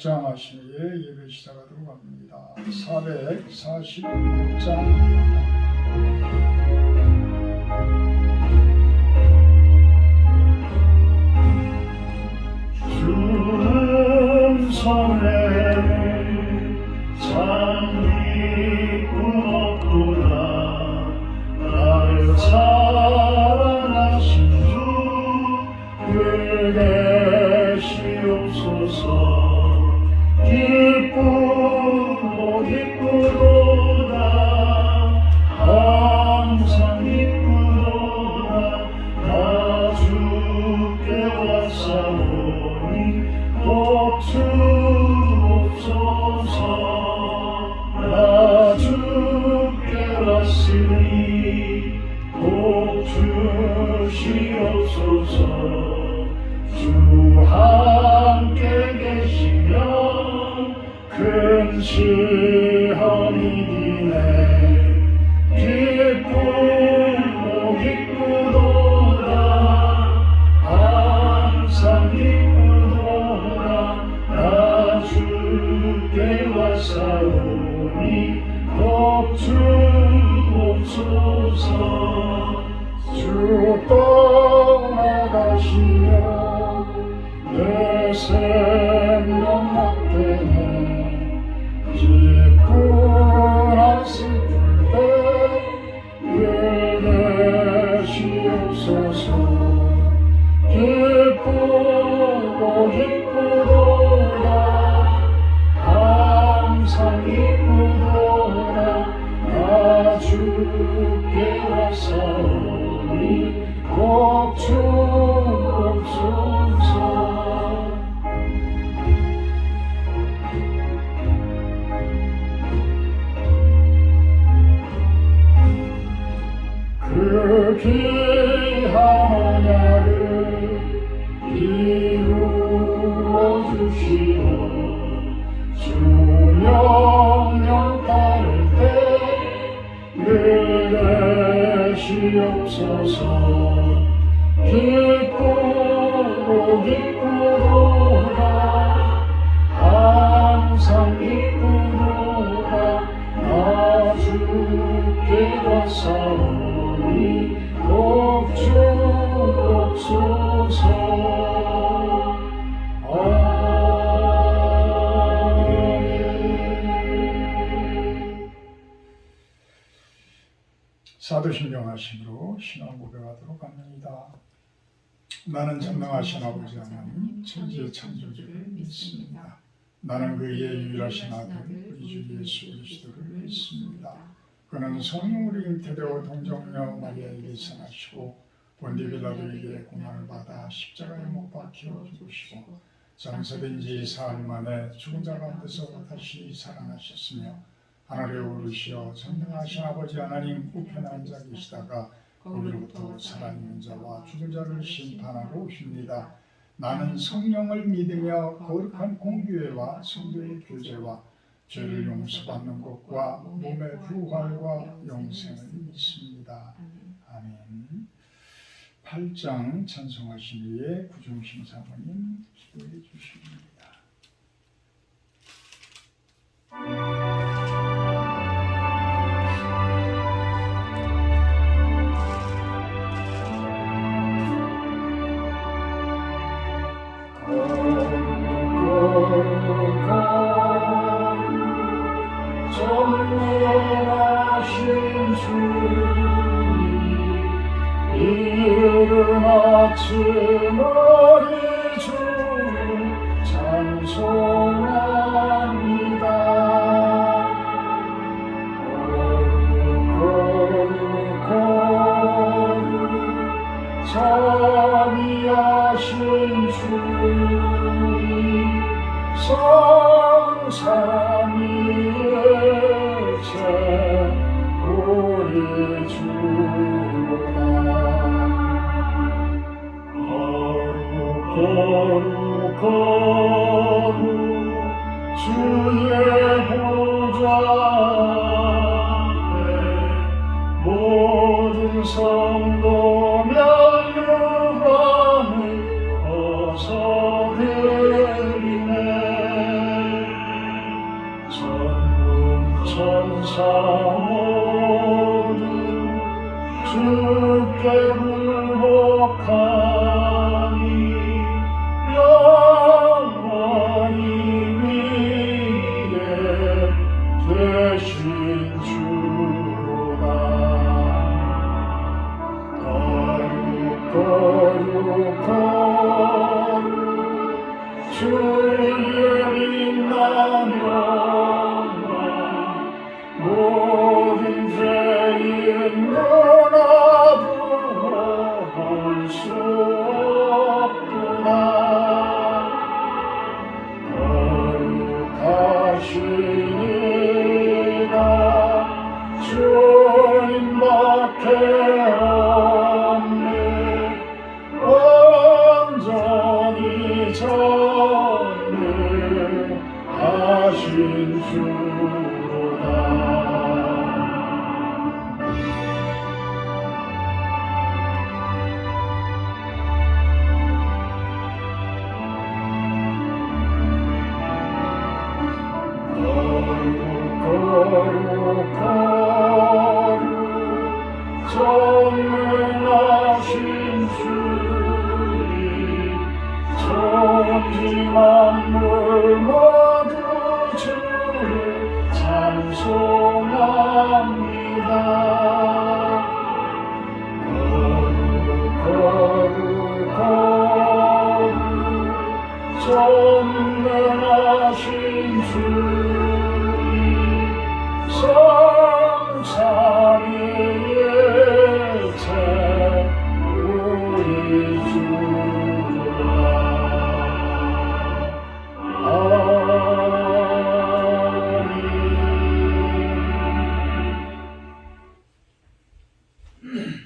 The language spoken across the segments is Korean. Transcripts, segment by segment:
합장하시기에 예배 시작하도록 합니다. 446장 주는 성례를 잠기고 없도다. 나를 사랑하신 주 은혜시옵소서. 기쁘고 기쁘도다. 항상 기쁘도다. 나 주께 왔사오니 꼭 주옵소서. 나 주께 왔으니 꼭 주시옵소서. 주 함께 계시면 큰 시험이 기네. 기쁘고 기쁘도다. 항상 기쁘도다. 나 주께 왔사오니 꼭 주옵소서. 주 떠나가시면 내 생명 막되네. 기쁘나 슬플 때 은혜시옵소서. 기쁘고 기쁘도다. 항상 기쁘도다. 나 주께 왔사오니 꼭 주옵소서. 그 귀한 언약을 이루어 주시오. 주 명령 따를 때 은혜시옵소서. 기쁘고 기쁘도다. 항상 기쁘도다. 나 주께 왔사오니 꼭 주옵소서. 사도신경하심으로 신앙 고백하도록 합니다. 나는 전능하신 아버지 하나님 천지의 창조주를 믿습니다. 나는 그의 유일하신 아들 우리 주 예수 그리스도를 믿습니다. 그는 성령으로 잉태되어 동정녀 마리아에게 생하시고 본디 빌라도에게 고난을 받아 십자가에 못 박혀 죽으시고 장사된 지 사흘 만에 죽은 자 가운데서 다시 살아나셨으며 하늘에 오르시어 전능하신 아버지 하나님 우편에 앉아 계시다가 거기로부터 살아있는 자와 죽은 자를 심판하러 오십니다. 나는 성령을 믿으며 거룩한 공교회와 성도의 교제와 죄를 용서받는 것과 몸의 부활과 영생을 믿습니다. 아멘. 8장 찬송하신 후에 구중신 사모님 기도해 주십니다. 전능하신 주님 이른 아침 우리 주를 찬송합니다. 거룩 자비하신 주님 성삼위일체 우리 주로다. 거룩 주의 보좌 앞에 모든 성도 멸류관을 벗어드리네. 사모든 주께 굴복하니 영원히 위에 되신 주로다. 거룩 주의 빛나며 모든 죄인 너나도 볼 수 없구나. 거룩하시니라 주님밖에 없네. 완전히 전능하신 주로다. 거룩 전능하신 주님 천지 만물 모두 주를 찬송합니다. 거룩 전능하신 주님 성삼위일체 우리 주라. 아멘.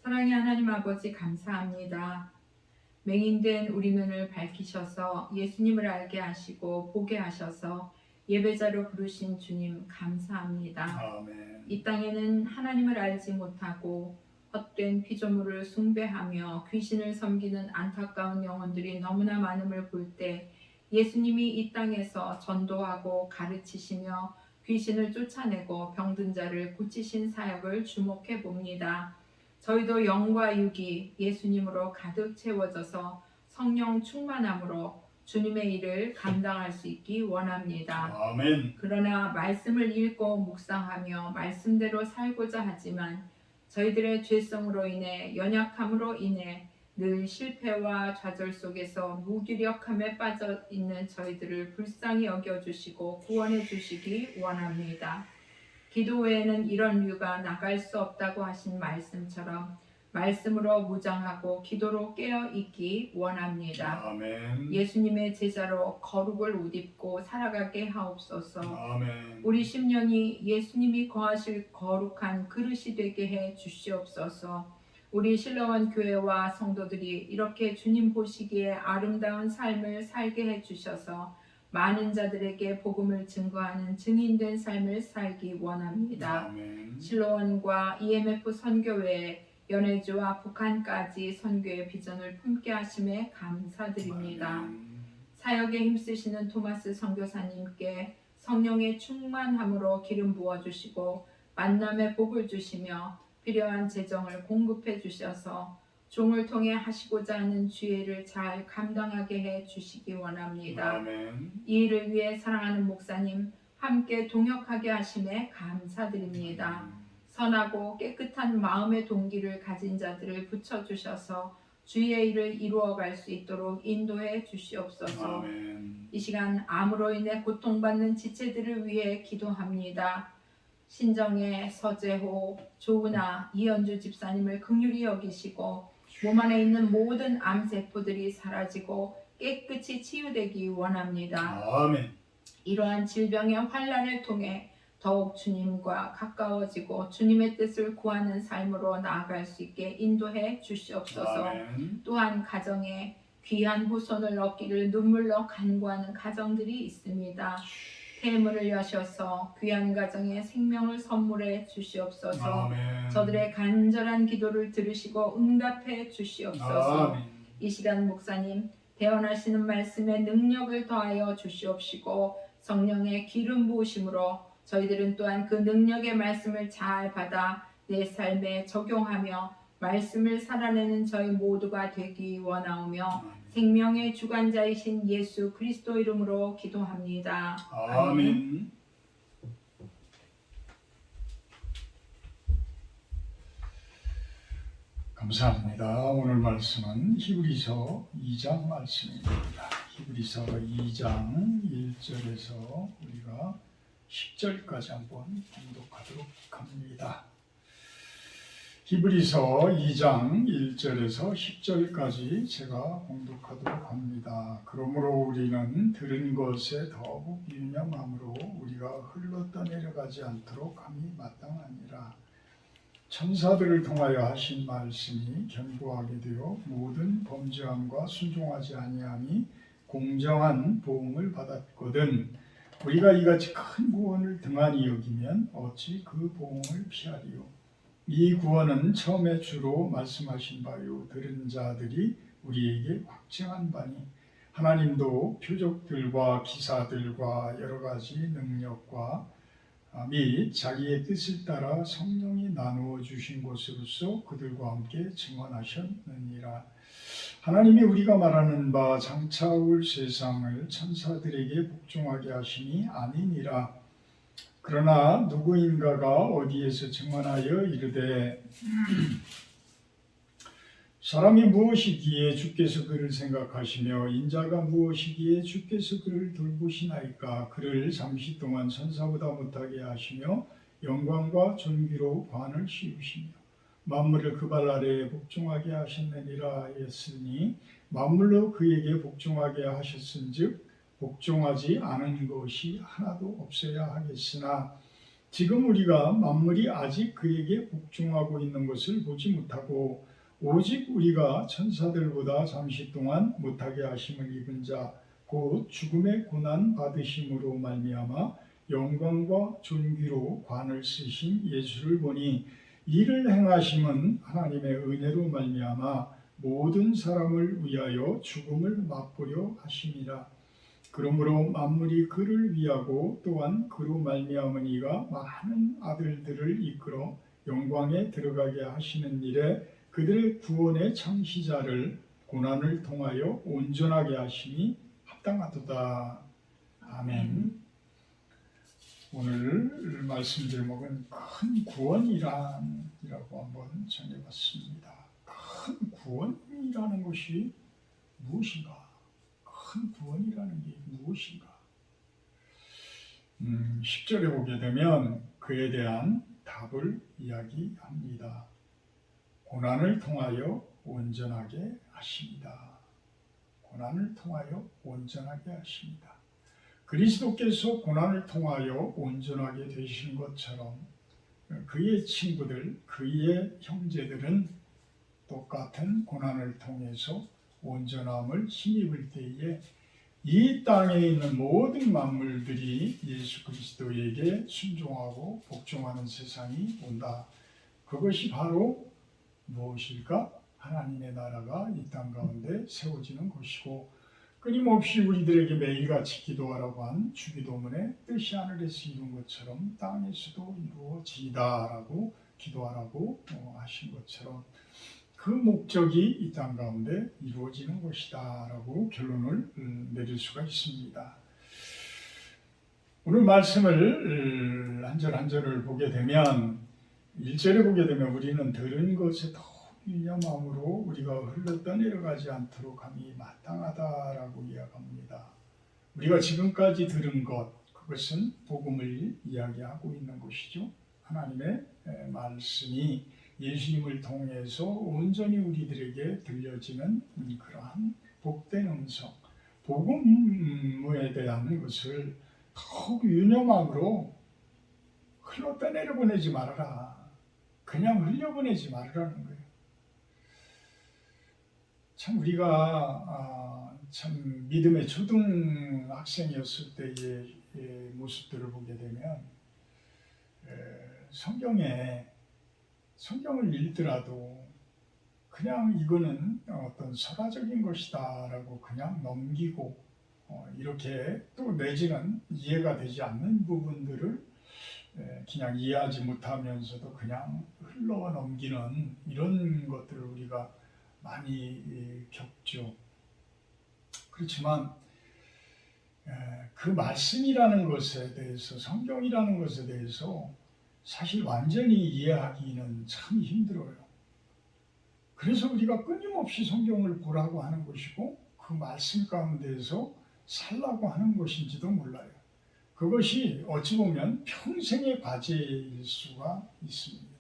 사랑의 하나님 아버지 감사합니다. 맹인된 우리 눈을 밝히셔서 예수님을 알게 하시고 보게 하셔서 예배자로 부르신 주님 감사합니다. 아멘. 이 땅에는 하나님을 알지 못하고 헛된 피조물을 숭배하며 귀신을 섬기는 안타까운 영혼들이 너무나 많음을 볼 때 예수님이 이 땅에서 전도하고 가르치시며 귀신을 쫓아내고 병든 자를 고치신 사역을 주목해 봅니다. 저희도 영과 육이 예수님으로 가득 채워져서 성령 충만함으로 주님의 일을 감당할 수 있기 원합니다. 아멘. 그러나 말씀을 읽고 묵상하며 말씀대로 살고자 하지만 저희들의 죄성으로 인해 연약함으로 인해 늘 실패와 좌절 속에서 무기력함에 빠져 있는 저희들을 불쌍히 여겨주시고 구원해 주시기 원합니다. 기도 외에는 이런 류가 나갈 수 없다고 하신 말씀처럼 말씀으로 무장하고 기도로 깨어 있기 원합니다. 아멘. 예수님의 제자로 거룩을 옷입고 살아가게 하옵소서. 아멘. 우리 심령이 예수님이 거하실 거룩한 그릇이 되게 해 주시옵소서. 우리 신령한 교회와 성도들이 이렇게 주님 보시기에 아름다운 삶을 살게 해 주셔서 많은 자들에게 복음을 증거하는 증인된 삶을 살기 원합니다. 아멘. 실로원과 EMF 선교회, 연해주와 북한까지 선교의 비전을 품게 하심에 감사드립니다. 아멘. 사역에 힘쓰시는 토마스 선교사님께 성령의 충만함으로 기름 부어주시고 만남의 복을 주시며 필요한 재정을 공급해 주셔서 종을 통해 하시고자 하는 주의를 잘 감당하게 해 주시기 원합니다. 아멘. 이 일을 위해 사랑하는 목사님 함께 동역하게 하심에 감사드립니다. 선하고 깨끗한 마음의 동기를 가진 자들을 붙여주셔서 주의 일을 이루어갈 수 있도록 인도해 주시옵소서. 아멘. 이 시간 암으로 인해 고통받는 지체들을 위해 기도합니다. 신정의, 서재호, 조은아, 이현주 집사님을 긍휼히 여기시고 몸 안에 있는 모든 암세포들이 사라지고 깨끗이 치유되기 원합니다. 아멘. 이러한 질병의 환난을 통해 더욱 주님과 가까워지고 주님의 뜻을 구하는 삶으로 나아갈 수 있게 인도해 주시옵소서. 아멘. 또한 가정에 귀한 후손을 얻기를 눈물로 간구하는 가정들이 있습니다. 태물을 여셔서 귀한 가정에 생명을 선물해 주시옵소서. 아멘. 저들의 간절한 기도를 들으시고 응답해 주시옵소서. 아멘. 이 시간 목사님 대언하시는 말씀에 능력을 더하여 주시옵시고 성령의 기름 부으심으로 저희들은 또한 그 능력의 말씀을 잘 받아 내 삶에 적용하며 말씀을 살아내는 저희 모두가 되기 원하오며 생명의 주관자이신 예수 그리스도 이름으로 기도합니다. 아멘. 감사합니다. 오늘 말씀은 히브리서 2장 말씀입니다. 히브리서 2장 1절에서 우리가 10절까지 한번 공독하도록 합니다. 히브리서 2장 1절에서 10절까지 제가 공독하도록 합니다. 그러므로 우리는 들은 것에 더욱 유념함으로 우리가 흘렀다 내려가지 않도록 함이 마땅하니라. 천사들을 통하여 하신 말씀이 견고하게 되어 모든 범죄함과 순종하지 아니함이 공정한 보응을 받았거든 우리가 이같이 큰 구원을 등한히 여기면 어찌 그 보응을 피하리요. 이 구원은 처음에 주로 말씀하신 바요 들은 자들이 우리에게 확증한 바니 하나님도 표적들과 기사들과 여러 가지 능력과 및 자기의 뜻을 따라 성령이 나누어 주신 것으로서 그들과 함께 증언하셨느니라. 하나님이 우리가 말하는 바 장차 올 세상을 천사들에게 복종하게 하심이 아니니라. 그러나 누구인가가 어디에서 증언하여 이르되 사람이 무엇이기에 주께서 그를 생각하시며 인자가 무엇이기에 주께서 그를 돌보시나이까. 그를 잠시 동안 천사보다 못하게 하시며 영광과 존귀로 관을 씌우시며 만물을 그 발 아래에 복종하게 하셨느니라 했으니 만물로 그에게 복종하게 하셨은즉 복종하지 않은 것이 하나도 없어야 하겠으나 지금 우리가 만물이 아직 그에게 복종하고 있는 것을 보지 못하고 오직 우리가 천사들보다 잠시 동안 못하게 하심을 입은 자 곧 죽음의 고난 받으심으로 말미암아 영광과 존귀로 관을 쓰신 예수를 보니 이를 행하심은 하나님의 은혜로 말미암아 모든 사람을 위하여 죽음을 맛보려 하심이라. 그러므로 만물이 그를 위하고 또한 그로 말미암은 이가 많은 아들들을 이끌어 영광에 들어가게 하시는 일에 그들의 구원의 창시자를 고난을 통하여 온전하게 하심이 합당하도다. 아멘. 오늘 말씀 제목은 큰 구원이란이라고 한번 정해봤습니다. 큰 구원이라는 것이 무엇인가? 큰 구원이라는 게 무엇인가? 10절에 보게 되면 그에 대한 답을 이야기합니다. 고난을 통하여 온전하게 하십니다. 고난을 통하여 온전하게 하십니다. 그리스도께서 고난을 통하여 온전하게 되신 것처럼 그의 친구들, 그의 형제들은 똑같은 고난을 통해서 온전함을 힘입을 때에 이 땅에 있는 모든 만물들이 예수 그리스도에게 순종하고 복종하는 세상이 온다. 그것이 바로 무엇일까? 하나님의 나라가 이 땅 가운데 세워지는 것이고 끊임없이 우리들에게 매일같이 기도하라고 한 주기도문의 뜻이 하늘에서 이룬 것처럼 땅에서도 이루어지다라고 기도하라고 하신 것처럼 그 목적이 이 땅 가운데 이루어지는 것이다 라고 결론을 내릴 수가 있습니다. 오늘 말씀을 한 절 한 절을 보게 되면 1절에 보게 되면 우리는 들은 것에 더욱 유념함으로 우리가 흘러 내려가지 않도록 함이 마땅하다라고 이야기합니다. 우리가 지금까지 들은 것, 그것은 복음을 이야기하고 있는 것이죠. 하나님의 말씀이 예수님을 통해서 온전히 우리들에게 들려지는 그러한 복된 음성, 복음에 대한 것을 더욱 유념함으로 흘렀다 내려보내지 말아라. 그냥 흘려보내지 말으라는 거예요. 참 우리가 참 믿음의 초등학생이었을 때의 모습들을 보게 되면 성경을 읽더라도 그냥 이거는 어떤 설화적인 것이다라고 그냥 넘기고 이렇게 또 내지는 이해가 되지 않는 부분들을 그냥 이해하지 못하면서도 그냥 흘러 넘기는 이런 것들을 우리가 많이 겪죠. 그렇지만 그 말씀이라는 것에 대해서, 성경이라는 것에 대해서 사실 완전히 이해하기는 참 힘들어요. 그래서 우리가 끊임없이 성경을 보라고 하는 것이고 그 말씀 가운데에서 살라고 하는 것인지도 몰라요. 그것이 어찌 보면 평생의 과제일 수가 있습니다.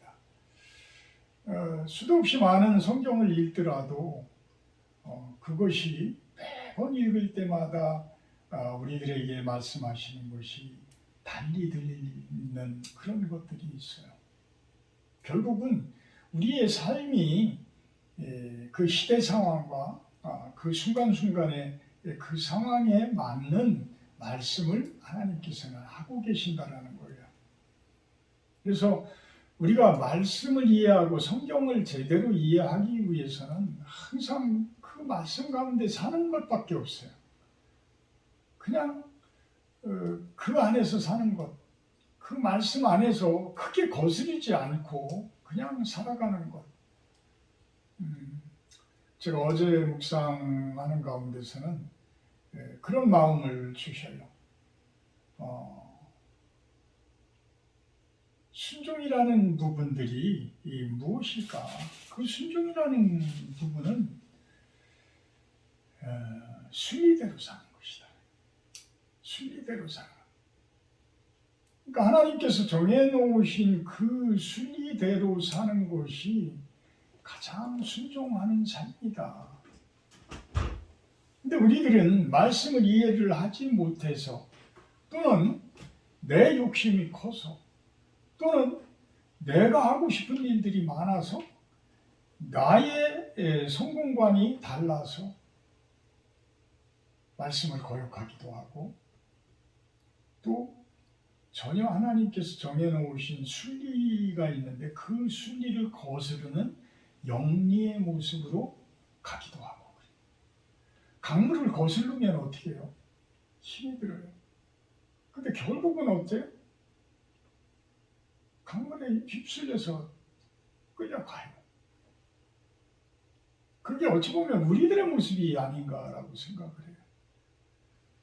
수도 없이 많은 성경을 읽더라도 그것이 매번 읽을 때마다 우리들에게 말씀하시는 것이 달리 들리는 그런 것들이 있어요. 결국은 우리의 삶이 그 시대 상황과 그 순간순간의 그 상황에 맞는 말씀을 하나님께서는 하고 계신다라는 거예요. 그래서 우리가 말씀을 이해하고 성경을 제대로 이해하기 위해서는 항상 그 말씀 가운데 사는 것밖에 없어요. 그냥 그 안에서 사는 것, 그 말씀 안에서 크게 거스르지 않고 그냥 살아가는 것. 제가 어제 묵상하는 가운데서는 그런 마음을 주셔요. 순종이라는 부분들이 무엇일까? 그 순종이라는 부분은 순리대로 사는 것이다. 순리대로 사는. 그러니까 하나님께서 정해놓으신 그 순리대로 사는 것이 가장 순종하는 삶이다. 근데 우리들은 말씀을 이해를 하지 못해서 또는 내 욕심이 커서 또는 내가 하고 싶은 일들이 많아서 나의 성공관이 달라서 말씀을 거역하기도 하고 또 전혀 하나님께서 정해놓으신 순리가 있는데 그 순리를 거스르는 영리의 모습으로 가기도 하고 강물을 거스르면 어떻게 해요? 힘이 들어요. 근데 결국은 어때요? 강물에 휩쓸려서 끌려가요. 그게 어찌 보면 우리들의 모습이 아닌가라고 생각을 해요.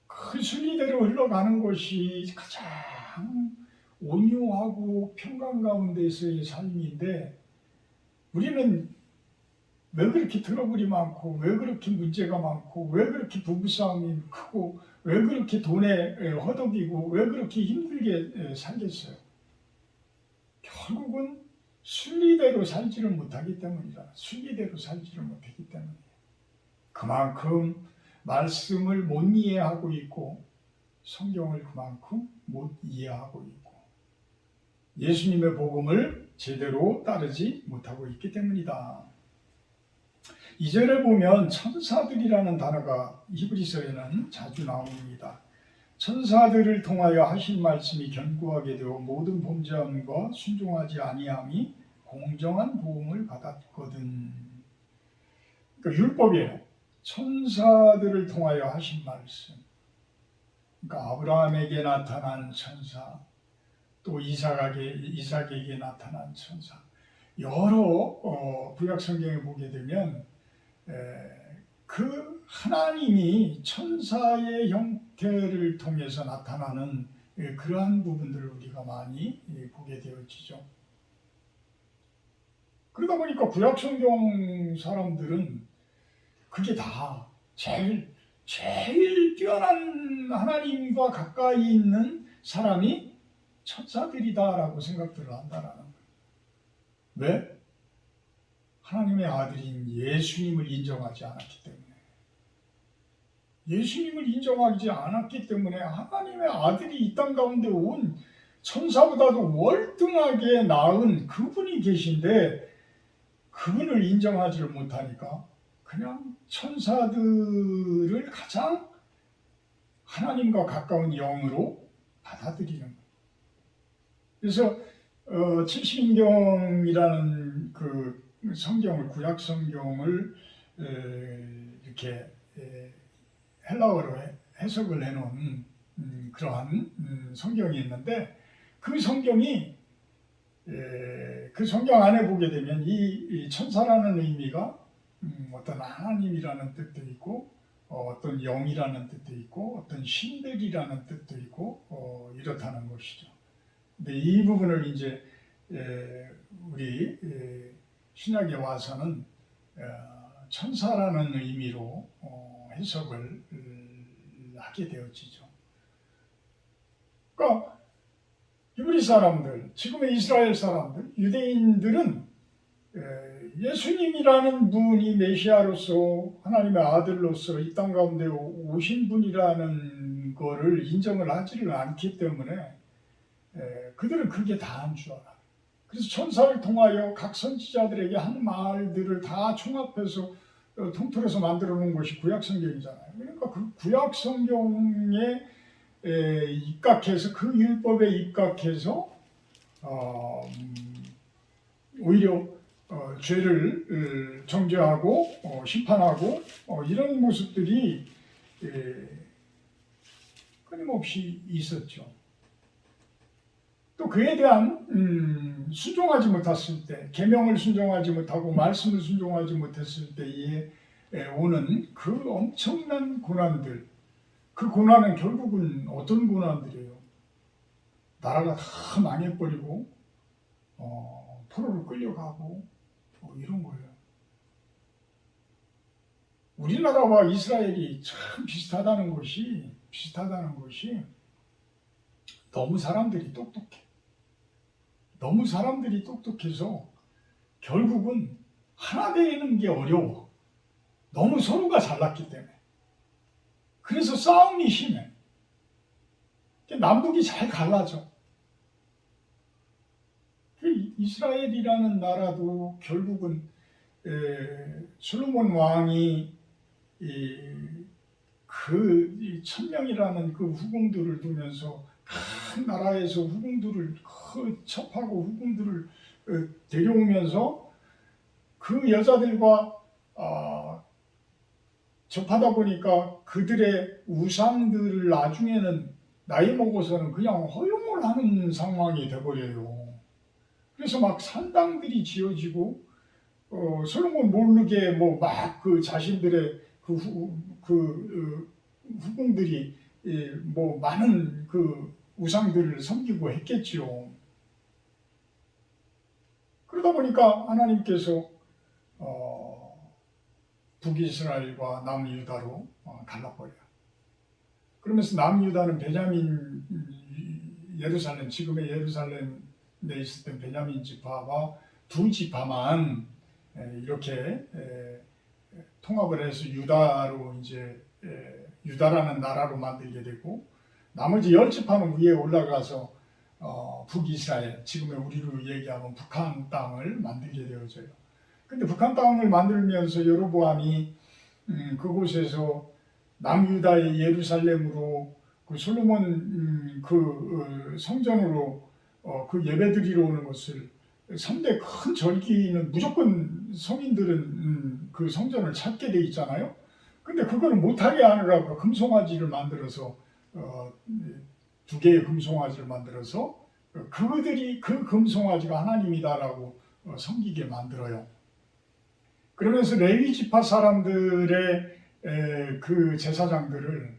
그 순리대로 흘러가는 것이 가장 온유하고 평강 가운데서의 삶인데 우리는 왜 그렇게 트러블이 많고 왜 그렇게 문제가 많고 왜 그렇게 부부싸움이 크고 왜 그렇게 돈에 허덕이고 왜 그렇게 힘들게 살겠어요? 결국은 순리대로 살지를 못하기 때문이다. 순리대로 살지를 못하기 때문이에요. 그만큼 말씀을 못 이해하고 있고 성경을 그만큼 못 이해하고 있고 예수님의 복음을 제대로 따르지 못하고 있기 때문이다. 2절에 보면 천사들이라는 단어가 히브리서에는 자주 나옵니다. 천사들을 통하여 하신 말씀이 견고하게 되어 모든 범죄함과 순종하지 아니함이 공정한 보응을 받았거든. 그러니까 율법이에요. 천사들을 통하여 하신 말씀. 그러니까 아브라함에게 나타난 천사, 또 이삭에게 나타난 천사. 여러 구약 성경에 보게 되면 그 하나님이 천사의 형태를 통해서 나타나는 그러한 부분들을 우리가 많이 보게 되어지죠. 그러다 보니까 구약 성경 사람들은 그게 다 제일 뛰어난 하나님과 가까이 있는 사람이 천사들이다라고 생각들을 한다라는 거예요. 왜? 하나님의 아들인 예수님을 인정하지 않았기 때문에. 예수님을 인정하지 않았기 때문에 하나님의 아들이 이 땅 가운데 온 천사보다도 월등하게 나은 그분이 계신데 그분을 인정하지를 못하니까 그냥 천사들을 가장 하나님과 가까운 영으로 받아들이는 거예요. 그래서 70인경이라는 그 성경을 구약 성경을 이렇게 헬라어로 해석을 해놓은 그러한 성경이 있는데 그 성경이 그 성경 안에 보게 되면 이 천사라는 의미가 어떤 하나님이라는 뜻도 있고 어떤 영이라는 뜻도 있고 어떤 신들이라는 뜻도 있고 이렇다는 것이죠. 근데 이 부분을 이제 우리 신약에 와서는 천사라는 의미로 해석을 하게 되어지죠. 그러니까 히브리 사람들, 지금의 이스라엘 사람들, 유대인들은 예수님이라는 분이 메시아로서 하나님의 아들로서 이 땅 가운데 오신 분이라는 거를 인정을 하지를 않기 때문에 그들은 그게 다인 줄 알아요. 그래서 천사를 통하여 각 선지자들에게 한 말들을 다 총합해서 통틀어서 만들어 놓은 것이 구약 성경이잖아요. 그러니까 그 구약 성경에 입각해서 그 율법에 입각해서 오히려 죄를 정죄하고 심판하고 이런 모습들이 끊임없이 있었죠. 또 그에 대한 순종하지 못했을 때, 계명을 순종하지 못하고 말씀을 순종하지 못했을 때에 오는 그 엄청난 고난들, 그 고난은 결국은 어떤 고난들이에요? 나라가 다 망해버리고 포로로 끌려가고 이런 거예요. 우리나라와 이스라엘이 참 비슷하다는 것이 너무 사람들이 똑똑해. 너무 사람들이 똑똑해서 결국은 하나 되는 게 어려워. 너무 서로가 잘났기 때문에. 그래서 싸움이 심해. 남북이 잘 갈라져. 이스라엘이라는 나라도 결국은 솔로몬 왕이 그 천명이라는 그 후궁들을 두면서 큰 나라에서 후궁들을 첩하고 후궁들을 데려오면서 그 여자들과 접하다 보니까 그들의 우상들을 나중에는 나이 먹어서는 그냥 허용을 하는 상황이 돼버려요. 그래서 막 산당들이 지어지고 솔로몬 모르게 뭐 막 그 자신들의 후궁들이 뭐 많은 그 우상들을 섬기고 했겠지요. 그러다 보니까 하나님께서 북이스라엘과 남유다로 갈라버려요. 그러면서 남유다는 베냐민 예루살렘, 지금의 예루살렘에 있었던 베냐민 지파와 두 지파만 이렇게 통합을 해서 유다로 이제 유다라는 나라로 만들게 되고 나머지 10지파는 위에 올라가서 북이스라엘, 지금의 우리로 얘기하면 북한 땅을 만들게 되어져요. 근데 북한 땅을 만들면서 여로보암이 그곳에서 남유다의 예루살렘으로 그 솔로몬 성전으로 그 예배드리러 오는 것을 3대 큰 절기는 무조건 성인들은 그 성전을 찾게 돼 있잖아요. 근데 그거를 못하게 하느라고 금송아지를 만들어서 2개의 금송아지를 만들어서 그들이 그 금송아지가 하나님이다라고 섬기게 만들어요. 그러면서 레위 지파 사람들의 그 제사장들을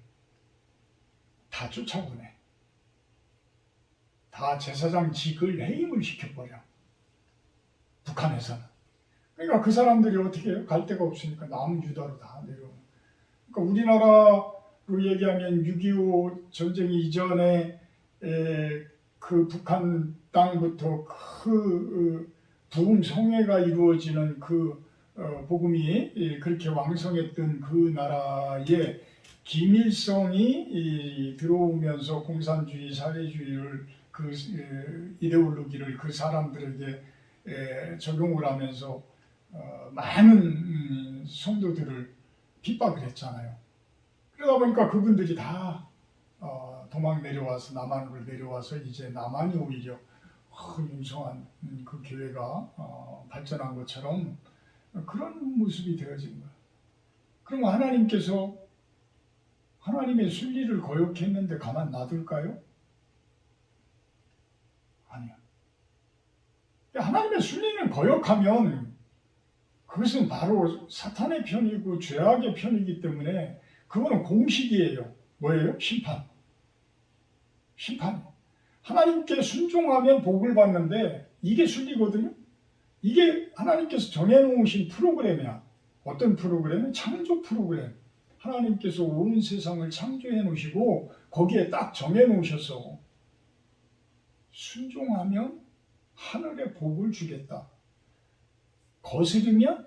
다 쫓아보내. 다 제사장직을 해임을 시켜버려. 북한에서는. 그러니까 그 사람들이 어떻게 해요? 갈 데가 없으니까 남유다로 다 내려오는. 그러니까 우리나라로 얘기하면 6.25 전쟁 이전에 그 북한 땅부터 그 부흥 성회가 이루어지는 그 복음이 그렇게 왕성했던 그 나라에 김일성이 들어오면서 공산주의, 사회주의를 그 이데올로기를 그 사람들에게 적용을 하면서 많은 성도들을 핍박을 했잖아요. 그러다 보니까 그분들이 다 도망 내려와서 남한으로 내려와서 이제 남한이 오히려 융성한 그 교회가 발전한 것처럼 그런 모습이 되어진 거야. 그럼 하나님께서 하나님의 순리를 거역했는데 가만 놔둘까요? 아니야. 하나님의 순리를 거역하면 그것은 바로 사탄의 편이고 죄악의 편이기 때문에 그거는 공식이에요. 뭐예요? 심판. 심판. 하나님께 순종하면 복을 받는데 이게 순리거든요. 이게 하나님께서 정해놓으신 프로그램이야. 어떤 프로그램은 창조 프로그램. 하나님께서 온 세상을 창조해 놓으시고 거기에 딱 정해 놓으셔서 순종하면 하늘의 복을 주겠다. 거스르면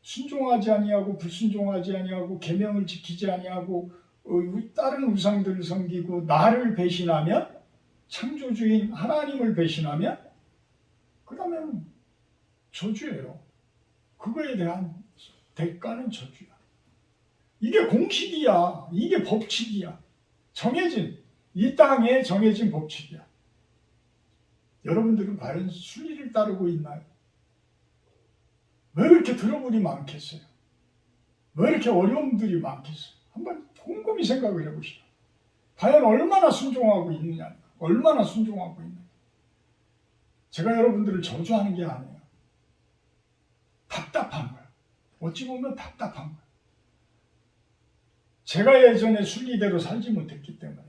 순종하지 아니하고 불순종하지 아니하고 계명을 지키지 아니하고 다른 우상들을 섬기고 나를 배신하면 창조주인 하나님을 배신하면 그 다음에는 저주예요. 그거에 대한 대가는 저주야. 이게 공식이야. 이게 법칙이야. 정해진 이 땅에 정해진 법칙이야. 여러분들은 과연 순리를 따르고 있나요? 왜 이렇게 트러블이 많겠어요? 왜 이렇게 어려움들이 많겠어요? 한번 곰곰이 생각을 해보시죠. 과연 얼마나 순종하고 있느냐? 얼마나 순종하고 있느냐? 제가 여러분들을 저주하는 게 아니에요. 답답한 거예요. 어찌 보면 답답한 거예요. 제가 예전에 순리대로 살지 못했기 때문에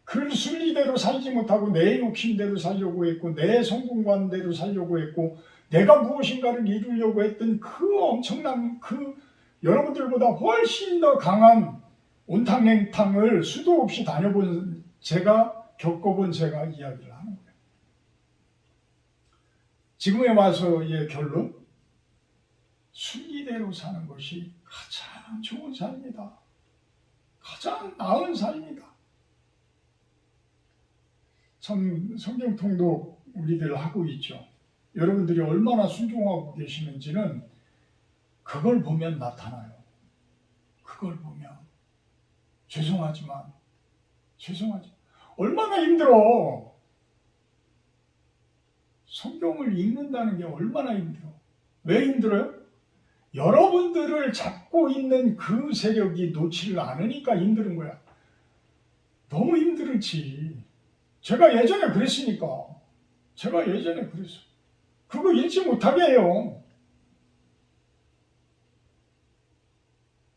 그 순리대로 살지 못하고 내 욕심대로 살려고 했고 내 성공관대로 살려고 했고 내가 무엇인가를 이루려고 했던 그 엄청난 그 여러분들보다 훨씬 더 강한 온탕냉탕을 수도 없이 다녀본 제가 겪어본 제가 이야기를 하는 거예요. 지금에 와서의 결론, 순리대로 사는 것이 가장 좋은 삶이다. 가장 나은 삶이다. 참 성경 통독 우리들 하고 있죠. 여러분들이 얼마나 순종하고 계시는지는 그걸 보면 나타나요. 그걸 보면 죄송하지만 얼마나 힘들어. 성경을 읽는다는 게 얼마나 힘들어. 왜 힘들어요? 여러분들을 잡고 있는 그 세력이 놓지를 않으니까 힘든 거야. 너무 힘들지. 제가 예전에 그랬으니까. 제가 예전에 그랬어. 그거 읽지 못하게 해요.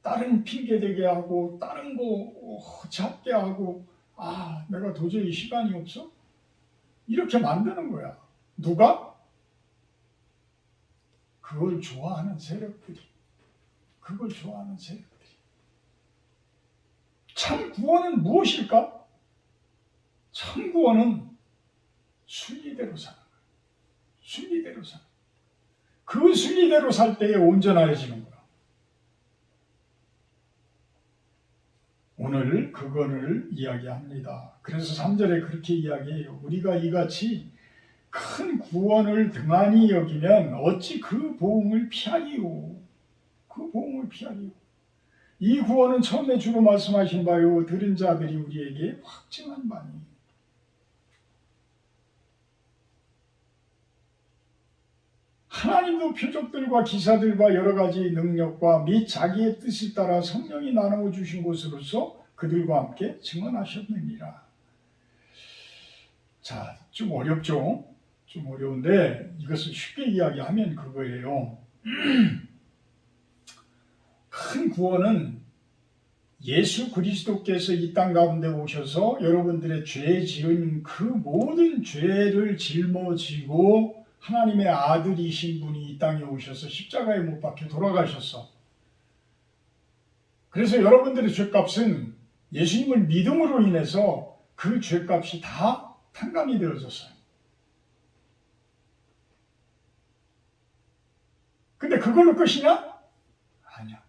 다른 핑계대게 하고 다른 거 잡게 하고 내가 도저히 시간이 없어? 이렇게 만드는 거야. 누가? 그걸 좋아하는 세력들이. 그걸 좋아하는 세력들이. 참 구원은 무엇일까? 참 구원은 순리대로 사는 거야. 순리대로 사는 거야. 그 순리대로 살 때에 온전해지는 거야. 오늘 그거를 이야기합니다. 그래서 3절에 그렇게 이야기해요. 우리가 이같이 큰 구원을 등한히 여기면 어찌 그 보응을 피하리요. 그 보응을 피하리요. 이 구원은 처음에 주로 말씀하신 바요. 들은 자들이 우리에게 확증한 바니. 하나님도 표적들과 기사들과 여러 가지 능력과 및 자기의 뜻에 따라 성령이 나누어 주신 것으로서 그들과 함께 증언하셨느니라. 자, 좀 어렵죠? 좀 어려운데 이것을 쉽게 이야기하면 그거예요. 큰 구원은 예수 그리스도께서 이 땅 가운데 오셔서 여러분들의 죄 지은 그 모든 죄를 짊어지고 하나님의 아들이신 분이 이 땅에 오셔서 십자가에 못 박혀 돌아가셨어. 그래서 여러분들의 죄값은 예수님을 믿음으로 인해서 그 죄값이 다 탕감이 되어졌어요. 근데 그걸로 끝이냐? 아니야.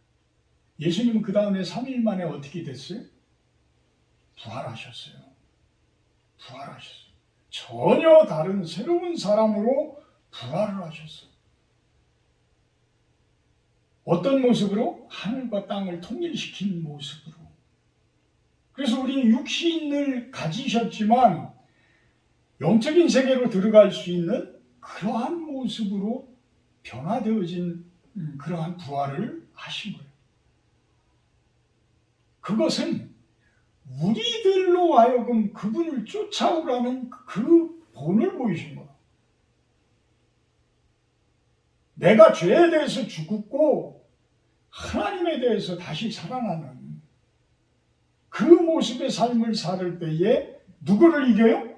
예수님은 그 다음에 3일 만에 어떻게 됐어요? 부활하셨어요. 부활하셨어요. 전혀 다른 새로운 사람으로 부활을 하셨어요. 어떤 모습으로? 하늘과 땅을 통일시킨 모습으로. 그래서 우리는 육신을 가지셨지만 영적인 세계로 들어갈 수 있는 그러한 모습으로 변화되어진 그러한 부활을 하신 거예요. 그것은 우리들로 하여금 그분을 쫓아오라는 그 본을 보이신 거예요. 내가 죄에 대해서 죽었고 하나님에 대해서 다시 살아나는 그 모습의 삶을 살 때에 누구를 이겨요?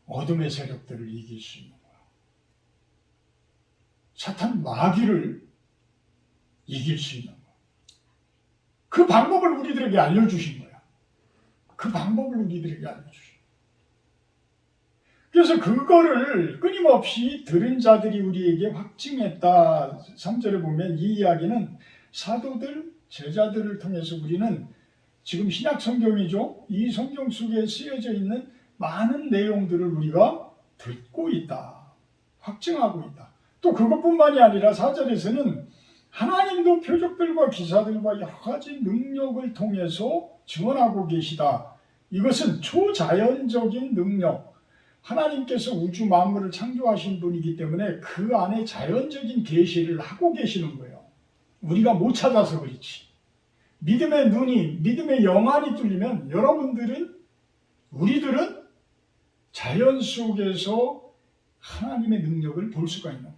어둠의 세력들을 이길 수 있는 거야. 사탄 마귀를 이길 수 있는 거야. 그 방법을 우리들에게 알려주신 거야. 그 방법을 우리들에게 알려주신 거야. 그래서 그거를 끊임없이 들은 자들이 우리에게 확증했다. 3절에 보면 이 이야기는 사도들, 제자들을 통해서 우리는 지금 신약 성경이죠. 이 성경 속에 쓰여져 있는 많은 내용들을 우리가 듣고 있다. 확증하고 있다. 또 그것뿐만이 아니라 4절에서는 하나님도 표적들과 기사들과 여러 가지 능력을 통해서 증언하고 계시다. 이것은 초자연적인 능력. 하나님께서 우주 만물을 창조하신 분이기 때문에 그 안에 자연적인 계시를 하고 계시는 거예요. 우리가 못 찾아서 그렇지. 믿음의 눈이, 믿음의 영안이 뚫리면 여러분들은, 우리들은 자연 속에서 하나님의 능력을 볼 수가 있는 거예요.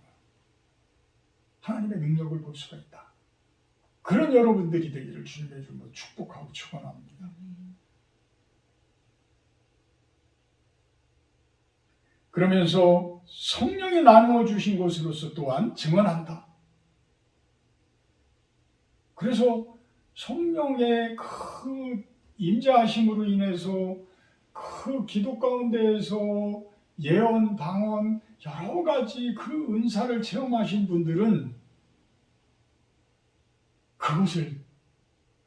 하나님의 능력을 볼 수가 있다. 그런 여러분들이 되기를 주님의 이름으로 축복하고 축원합니다. 그러면서 성령이 나누어 주신 것으로서 또한 증언한다. 그래서 성령의 그 임재하심으로 인해서 그 기도 가운데에서 예언, 방언, 여러 가지 그 은사를 체험하신 분들은 그것을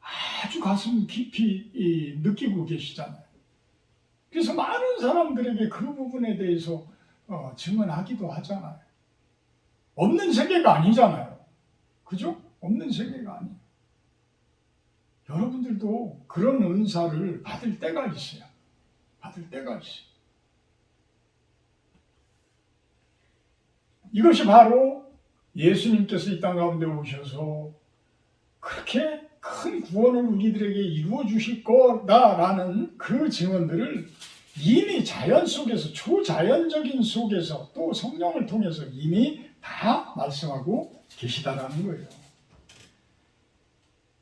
아주 가슴 깊이 느끼고 계시잖아요. 그래서 많은 사람들에게 그 부분에 대해서 증언하기도 하잖아요. 없는 세계가 아니잖아요. 그죠? 없는 세계가 아니에요. 여러분들도 그런 은사를 받을 때가 있어요. 받을 때가 있어요. 이것이 바로 예수님께서 이 땅 가운데 오셔서 그렇게 큰 구원을 우리들에게 이루어 주실 거다라는 그 증언들을 이미 자연 속에서, 초자연적인 속에서 또 성령을 통해서 이미 다 말씀하고 계시다라는 거예요.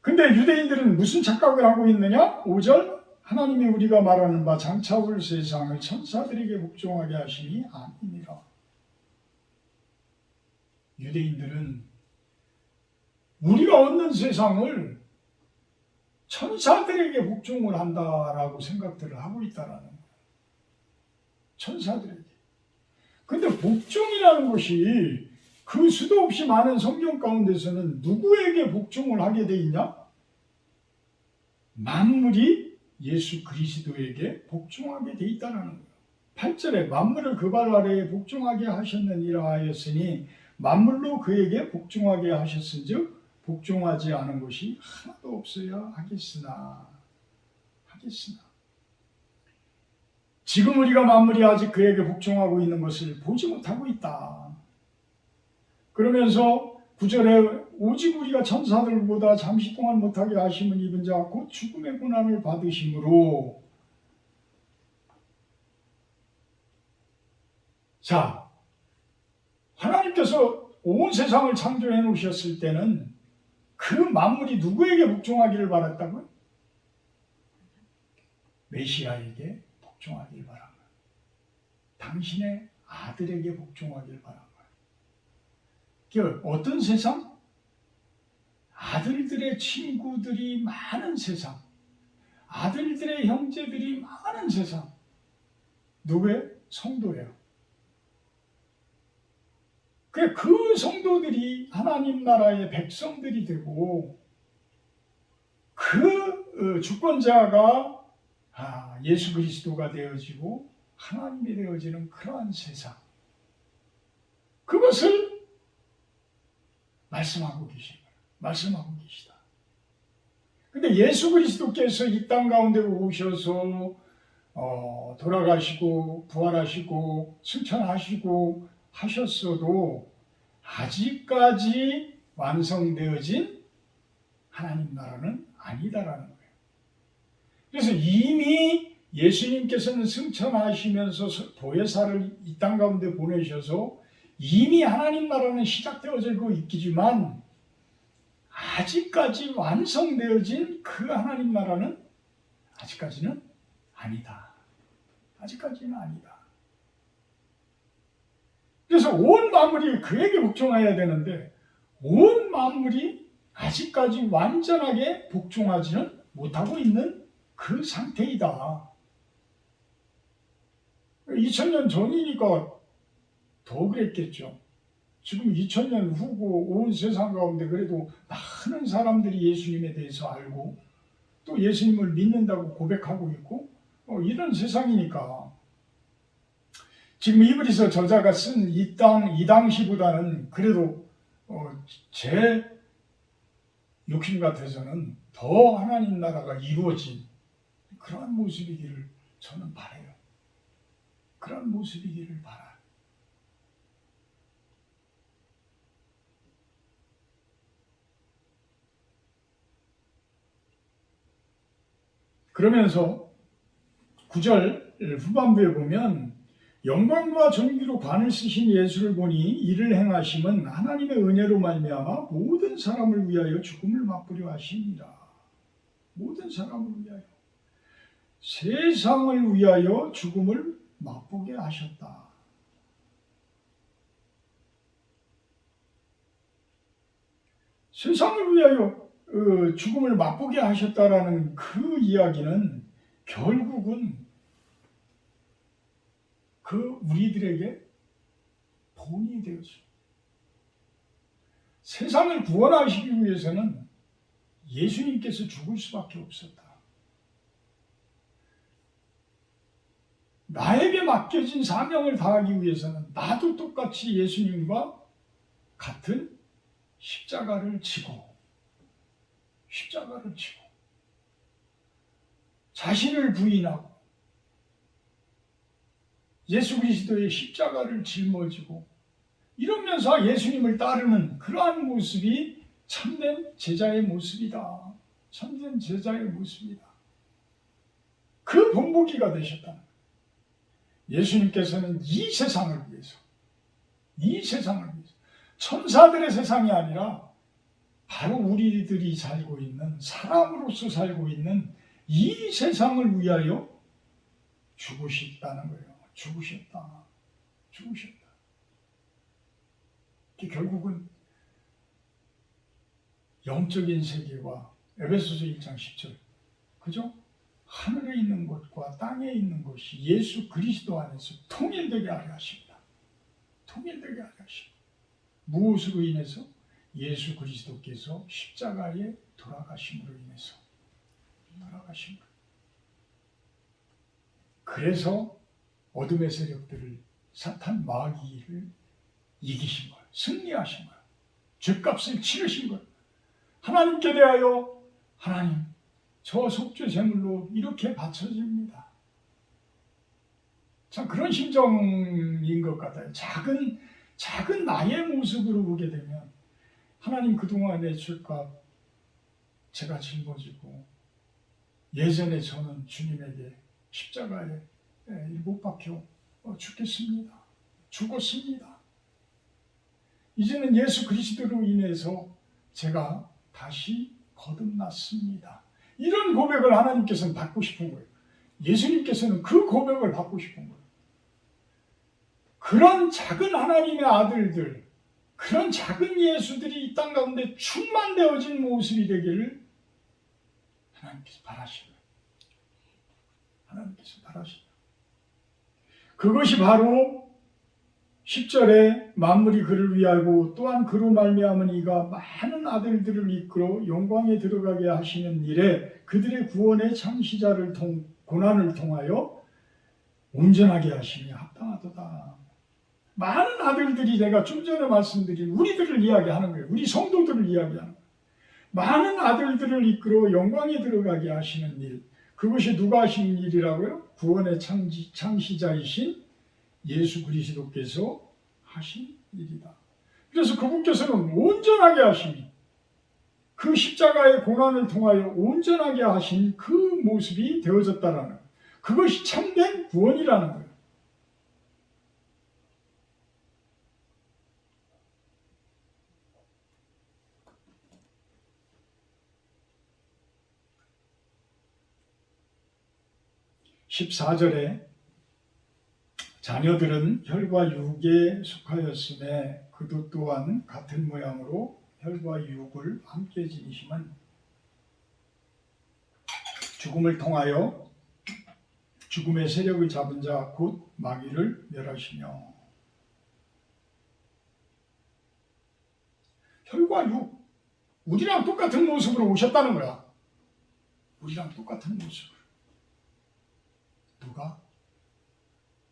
근데 유대인들은 무슨 착각을 하고 있느냐? 5절, 하나님이 우리가 말하는 바 장차 올 세상을 천사들에게 복종하게 하시니 아니니라. 유대인들은 우리가 얻는 세상을 천사들에게 복종을 한다라고 생각들을 하고 있다라는 거예요. 천사들에게. 근데 복종이라는 것이 그 수도 없이 많은 성경 가운데서는 누구에게 복종을 하게 돼 있냐? 만물이 예수 그리스도에게 복종하게 돼 있다는 거예요. 8절에 만물을 그 발 아래에 복종하게 하셨느니라 하였으니 만물로 그에게 복종하게 하셨은즉 복종하지 않은 것이 하나도 없어야 하겠으나 지금 우리가 만물이 아직 그에게 복종하고 있는 것을 보지 못하고 있다. 그러면서 9절에 오직 우리가 천사들보다 잠시 동안 못하게 하심을 입은 자 곧 죽음의 고난을 받으심으로. 자, 하나님께서 온 세상을 창조해 놓으셨을 때는 그 만물이 누구에게 복종하기를 바랐다고요? 메시아에게 복종하기를 바란 거예요. 당신의 아들에게 복종하기를 바란 거예요. 어떤 세상? 아들들의 친구들이 많은 세상, 아들들의 형제들이 많은 세상. 누구예요? 성도예요. 그 성도들이 하나님 나라의 백성들이 되고 그 주권자가 예수 그리스도가 되어지고 하나님이 되어지는 그러한 세상, 그것을 말씀하고 계십니다. 말씀하고 계시다. 근데 예수 그리스도께서 이 땅 가운데 오셔서 돌아가시고 부활하시고 승천하시고 하셨어도 아직까지 완성되어진 하나님 나라는 아니다라는 거예요. 그래서 이미 예수님께서는 승천하시면서 보혜사를 이 땅 가운데 보내셔서 이미 하나님 나라는 시작되어지고 있지만 아직까지 완성되어진 그 하나님 나라는 아직까지는 아니다. 아직까지는 아니다. 그래서 온 만물이 그에게 복종해야 되는데 온 만물이 아직까지 완전하게 복종하지는 못하고 있는 그 상태이다. 2000년 전이니까 더 그랬겠죠. 지금 2000년 후고 온 세상 가운데 그래도 많은 사람들이 예수님에 대해서 알고 또 예수님을 믿는다고 고백하고 있고 이런 세상이니까 지금 이브리서 저자가 쓴 이 당시보다는 그래도 제 욕심 같아서는 더 하나님 나라가 이루어진 그런 모습이기를 저는 바라요. 그런 모습이기를 바라요. 그러면서 9절 후반부에 보면 영광과 존귀로 관을 쓰신 예수를 보니 이를 행하심은 하나님의 은혜로 말미암아 모든 사람을 위하여 죽음을 맛보려 하십니다. 모든 사람을 위하여 세상을 위하여 죽음을 맛보게 하셨다. 세상을 위하여 죽음을 맛보게 하셨다라는 그 이야기는 결국은 그 우리들에게 본이 되었죠. 세상을 구원하시기 위해서는 예수님께서 죽을 수밖에 없었다. 나에게 맡겨진 사명을 다하기 위해서는 나도 똑같이 예수님과 같은 십자가를 지고 자신을 부인하고 예수 그리스도의 십자가를 짊어지고 이러면서 예수님을 따르는 그러한 모습이 참된 제자의 모습이다. 참된 제자의 모습이다. 그 본보기가 되셨다는 거예요. 예수님께서는 이 세상을 위해서 천사들의 세상이 아니라 바로 우리들이 살고 있는 사람으로서 살고 있는 이 세상을 위하여 죽으셨다는 거예요. 죽으셨다. 결국은 영적인 세계와 에베소서 1장 10절 그죠? 하늘에 있는 것과 땅에 있는 것이 예수 그리스도 안에서 통일되게 하려 하십니다. 무엇으로 인해서? 예수 그리스도께서 십자가에 돌아가심으로 인해서. 그래서 어둠의 세력들을 사탄 마귀를 이기신 거예요. 승리하신 거예요. 죄값을 치르신 거예요. 하나님께 대하여 하나님 저 속죄 제물로 이렇게 바쳐집니다. 참 그런 심정인 것 같아요. 작은 나의 모습으로 보게 되면 하나님 그동안 내 죄값 제가 짊어지고 예전에 저는 주님에게 십자가에 못 박혀 죽었습니다. 이제는 예수 그리스도로 인해서 제가 다시 거듭났습니다. 이런 고백을 하나님께서는 받고 싶은 거예요. 예수님께서는 그 고백을 받고 싶은 거예요. 그런 작은 하나님의 아들들, 그런 작은 예수들이 이 땅 가운데 충만되어진 모습이 되기를 하나님께서 바라시는 거예요. 그것이 바로 10절에 만물이 그를 위하고 또한 그로 말미암은 이가 많은 아들들을 이끌어 영광에 들어가게 하시는 일에 그들의 구원의 창시자를 고난을 통하여 온전하게 하심이 합당하도다. 많은 아들들이 내가 좀 전에 말씀드린 우리들을 이야기하는 거예요. 우리 성도들을 이야기하는 거예요. 많은 아들들을 이끌어 영광에 들어가게 하시는 일, 그것이 누가 하신 일이라고요? 구원의 창시자이신 예수 그리스도께서 하신 일이다. 그래서 그분께서는 온전하게 하심이, 그 십자가의 고난을 통하여 온전하게 하신 그 모습이 되어졌다라는 거예요. 그것이 참된 구원이라는 거예요. (14절에) 자녀들은 혈과 육에 속하였음에 그도 또한 같은 모양으로 혈과 육을 함께 지니심은 죽음을 통하여 죽음의 세력을 잡은 자 곧 마귀를 멸하시며. 혈과 육, 우리랑 똑같은 모습으로 오셨다는 거야. 우리랑 똑같은 모습으로. 누가?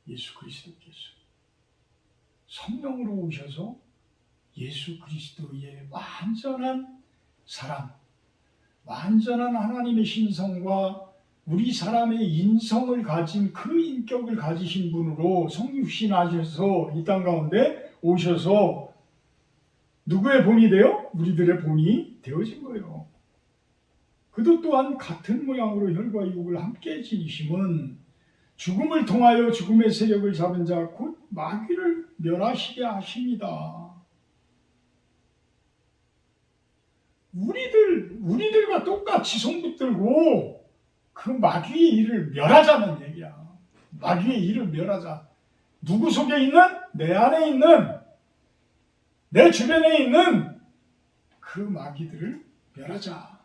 예수 그리스도께서 성령으로 오셔서 예수 그리스도의 완전한 사랑, 완전한 하나님의 신성과 우리 사람의 인성을 가진 그 인격을 가지신 분으로 성육신하셔서 이 땅 가운데 오셔서 누구의 본이 되어? 우리들의 본이 되어진 거예요. 그도 또한 같은 모양으로 혈과 육을 함께 지니심은 죽음을 통하여 죽음의 세력을 잡은 자 곧 마귀를 멸하시게 하십니다. 우리들과 똑같이 손 붙들고 그 마귀의 일을 멸하자는 얘기야. 마귀의 일을 멸하자. 누구 속에 있는? 내 안에 있는, 내 주변에 있는 그 마귀들을 멸하자.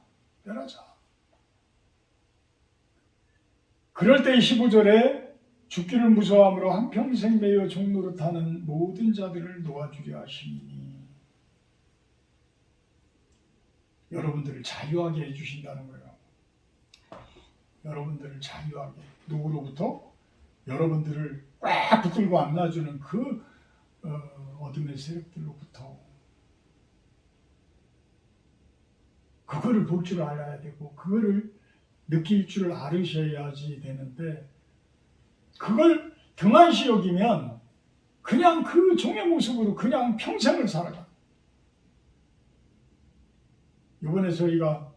그럴 때 15절에 죽기를 무서워함으로 한평생 매여 종노릇하는 모든 자들을 놓아주려 하시니, 여러분들을 자유하게 해주신다는 거예요. 여러분들을 자유하게. 누구로부터? 여러분들을 꽉 붙들고 안 놔주는 그 어둠의 세력들로부터. 그거를 볼 줄 알아야 되고 그거를 느낄 줄 알으셔야지 되는데, 그걸 등한시 여기면 그냥 그 종의 모습으로 그냥 평생을 살아가. 이번에 저희가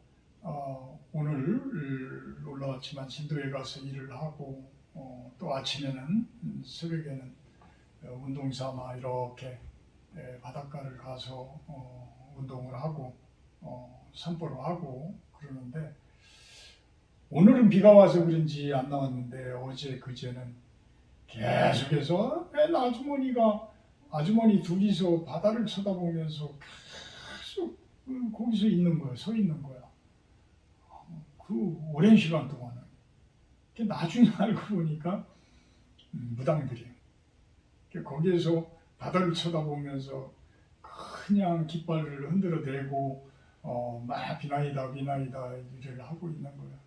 오늘 올라왔지만 진도에 가서 일을 하고 또 아침에는 새벽에는 운동 삼아 이렇게 바닷가를 가서 운동을 하고 산보를 하고 그러는데, 오늘은 비가 와서 그런지 안 나왔는데 어제 그제는 계속해서 아주머니 둘이서 바다를 쳐다보면서 계속 거기서 있는 거야, 서 있는 거야. 그 오랜 시간 동안은. 나중에 알고 보니까 무당들이에요. 거기에서 바다를 쳐다보면서 그냥 깃발을 흔들어대고 막 비나이다 일을 하고 있는 거야.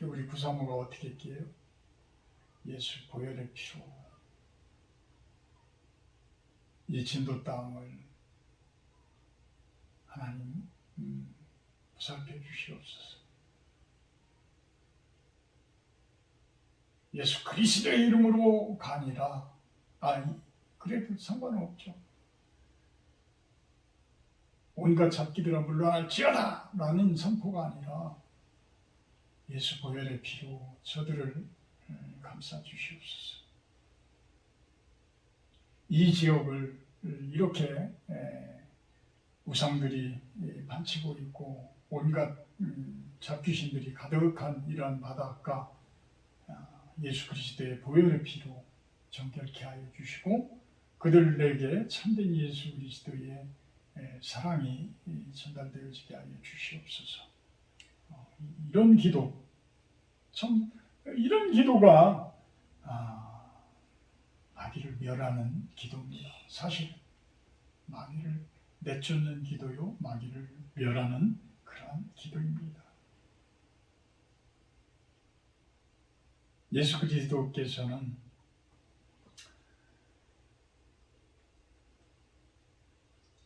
우리 구사모가 어떻게 했기에요? 예수 보혈의 피로 이 진도 땅을 하나님 보살펴 주시옵소서. 예수 그리스도의 이름으로가 아니라, 그래도 상관은 없죠. 온갖 잡기들아 물러날지어다 라는 선포가 아니라 예수 보혈의 피로 저들을 감싸 주시옵소서. 이 지역을 이렇게 우상들이 반치고 있고 온갖 잡귀신들이 가득한 이러한 바닷가, 예수 그리스도의 보혈의 피로 정결케 하여 주시고 그들에게 참된 예수 그리스도의 사랑이 전달되어지게 하여 주시옵소서. 이런 기도, 이런 기도가 마귀를 멸하는 기도입니다. 사실 마귀를 내쫓는 기도요, 마귀를 멸하는 그러한 기도입니다. 예수 그리스도께서는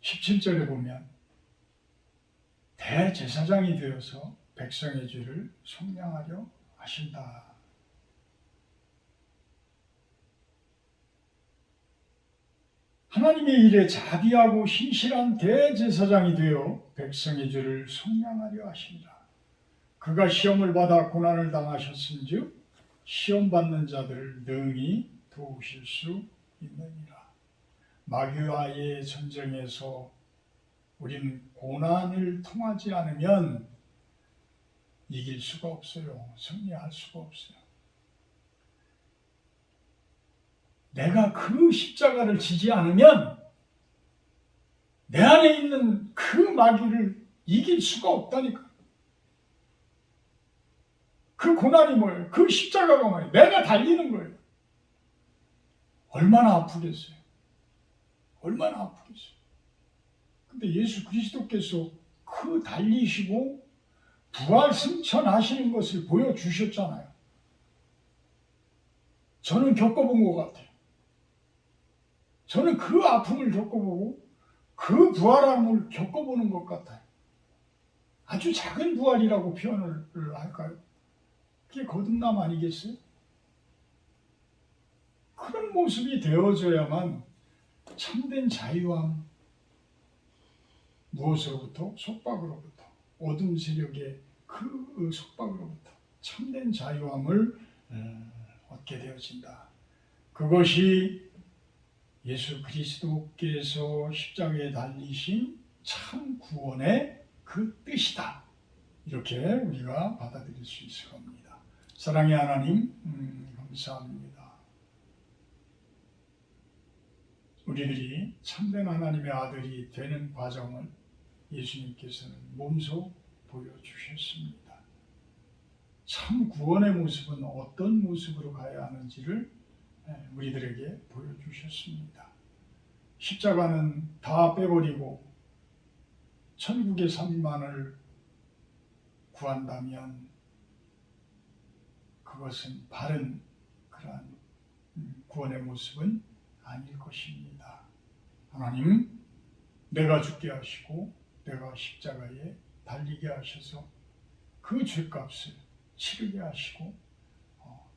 (17절에) 보면 대제사장이 되어서 백성의 죄를 속량하려 하신다. 하나님의 일에 자비하고 신실한 대제사장이 되어 백성의 죄를 속량하려 하신다. 그가 시험을 받아 고난을 당하셨은즉 시험 받는 자들을 능히 도우실 수 있느니라. 마귀와의 전쟁에서 우리는 고난을 통하지 않으면 이길 수가 없어요. 승리할 수가 없어요. 내가 그 십자가를 지지 않으면 내 안에 있는 그 마귀를 이길 수가 없다니까. 그 고난이 뭐예요? 그 십자가가 뭐예요? 내가 달리는 거예요. 얼마나 아프겠어요? 얼마나 아프겠어요? 근데 예수 그리스도께서 그 달리시고 부활 승천하시는 것을 보여주셨잖아요. 저는 겪어본 것 같아요. 저는 그 아픔을 겪어보고 그 부활함을 겪어보는 것 같아요. 아주 작은 부활이라고 표현을 할까요? 그게 거듭남 아니겠어요? 그런 모습이 되어져야만 참된 자유함, 무엇으로부터? 속박으로부터, 어둠 세력의 그 속박으로부터 참된 자유함을 얻게 되어진다. 그것이 예수 그리스도께서 십자가에 달리신 참 구원의 그 뜻이다. 이렇게 우리가 받아들일 수 있을 겁니다. 사랑의 하나님, 감사합니다. 우리들이 참된 하나님의 아들이 되는 과정을 예수님께서는 몸소 보여주셨습니다. 참 구원의 모습은 어떤 모습으로 가야 하는지를 우리들에게 보여주셨습니다. 십자가는 다 빼버리고 천국의 삶만을 구한다면 그것은 바른 그러한 구원의 모습은 아닐 것입니다. 하나님, 내가 죽게 하시고 내가 십자가에 달리게 하셔서 그 죄값을 치르게 하시고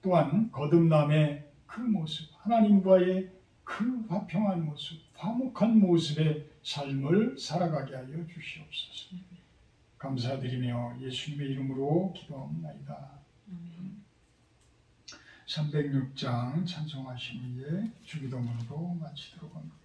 또한 거듭남의 그 모습, 하나님과의 그 화평한 모습, 화목한 모습의 삶을 살아가게 하여 주시옵소서. 감사드리며 예수님의 이름으로 기도합니다. 306장 찬송하신 후에 주기도문으로 마치도록 합니다.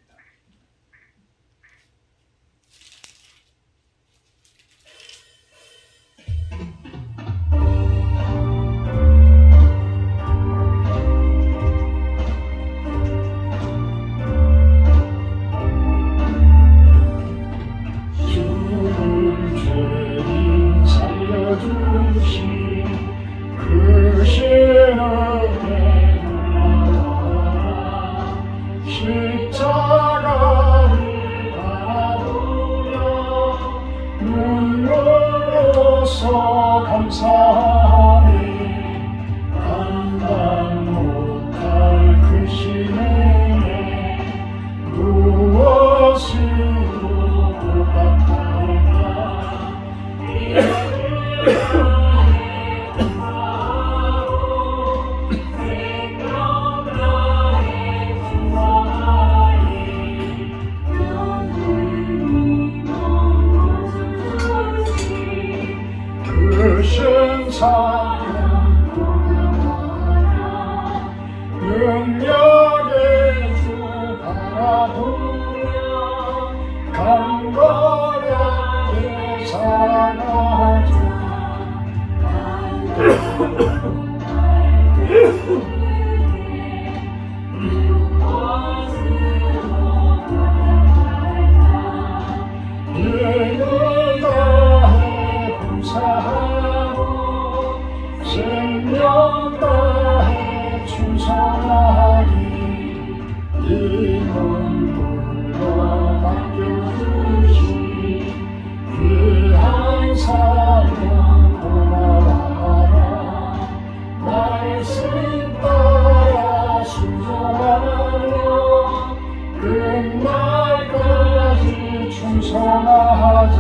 충성하자.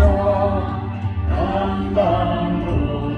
감당도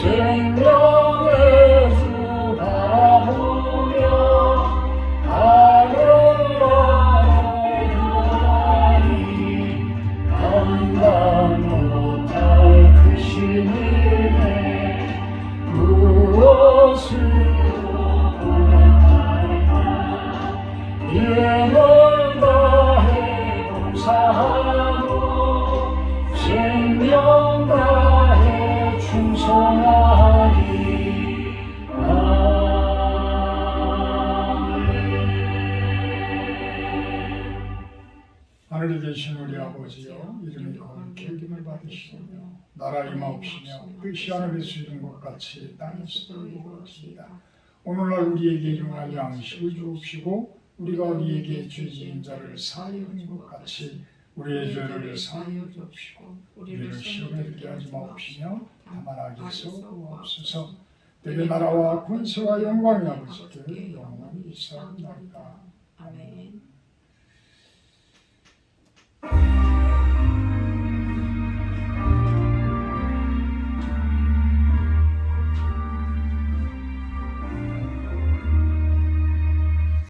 생명의 주 바라보며 하늘나라에 들어가니 감당 못할 크신 일에 무엇으로 보낼까 힘을 다해 봉사하고 생명 다해 충성하리. 하늘에 계신 우리 아버지여, 이름이 거룩히 여김을 받으시오며 나라 임하옵시며 뜻이 하늘에서 이룬 것 같이 땅에서도 이루어지이다. 오늘날 우리에게 일용할 양식을 주옵시고 우리가 우리에게 죄 지은 자를 사하여 준 것 같이 우리의 죄를 사하여 주옵시고 우리를 시험에 들게 하지 마옵시며 다만 악에서 구하옵소서. 내게 나라와 권세와 영광이 아버지께 영원히 있사옵나이다.